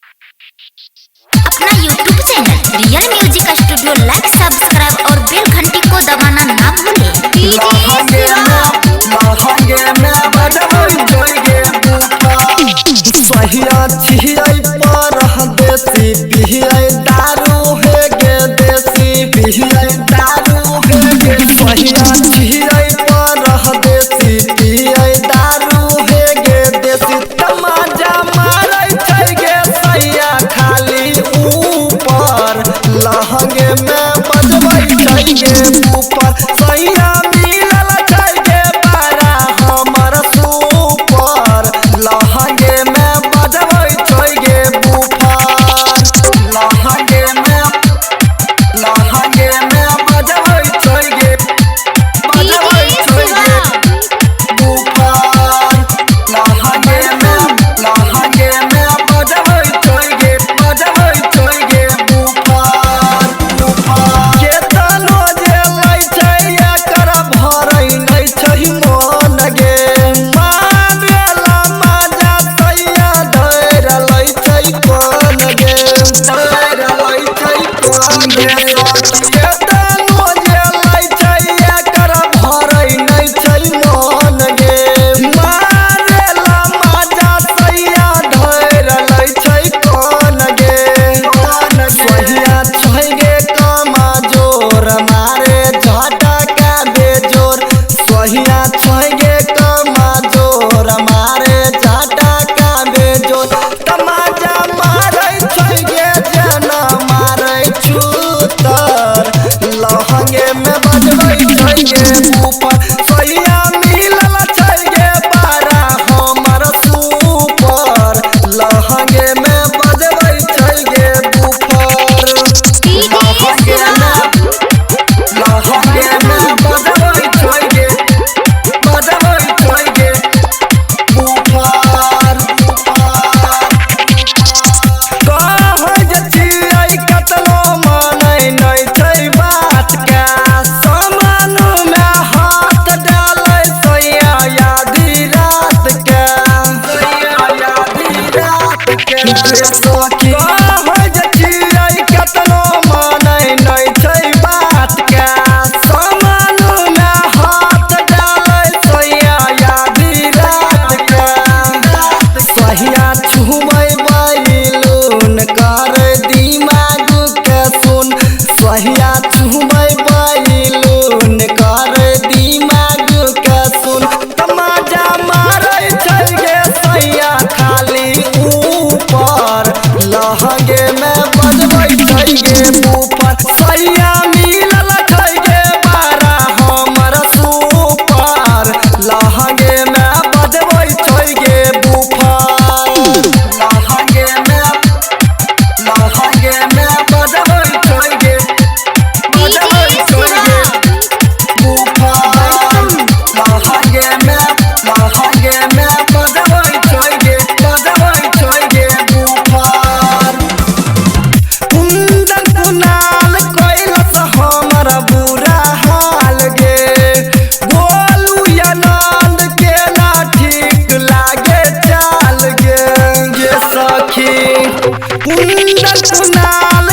अपना YouTube channel real music studio like subscribe और bell घंटी को दबाना ना भूलें। दारू है गे देसी पिहिया दारू है गे सहिया छियै पर देसी पिहिया दारू है गे देसी तमाजा मारै छै गे सैया खाली ऊपर लहंगे में बजबै छै गे ऊपर सैया मिलल छै गे बारा हमर सुपर लहंगे में बजबै छै गे ऊपर लहंगे में बजबै छै गे ऊपर लहंगे में बजबै छै गे ऊपर केतनो जे लै छै एकर भरै नै छै मोन गे मारेला माजा सैया धैर लै छै कोन गे धैर लै छै कोन गे केतनो जे लै छै एकर भरै नै छै मोन गे मारेला माजा सैया धैर लै छै कोन गे सहिया छै गे कमा जोर मारे झटका बेजोर सहिया छै गे कमा जोर मारे झटका बेजोर तमाजा मारै छै गे जना मारै छूतर लहंगे में बजबै छै गे ऊपर सहिया मिलल छै गे बारा हमर सुपर लहंगे में बजबै छै गे ऊपर लहंगे में बजबै छै गे ऊपर कहै जे छियै कतनो मानै नै छै बात के सामान में हाथ डालै सैया यादी रात के सखी कहै जे छियै कतनो मानै नै छै बात के सामान में हाथ डालै सैया यादी रात के सहिया छुमै बैलून कर दिमाग के सुन सहिया छुमै बैलून कर दिमाग के सुन तमाजा मारै छै गे सैया खाली ऊपर लहंगे में बजबै छै गे ऊपर सैया मिलल छै गे बारा हमर सुपर लहंगे में बजबै छै गे ऊपर लहंगे में बजबै छै गे ऊपर लहंगे में बजबै छै गे ऊपर कुंदन कुनाल कैलस हमर बुरा हाल गे बोलू आनंद के ना ठीक लागे चाल गे सखी कुंदन कुनाल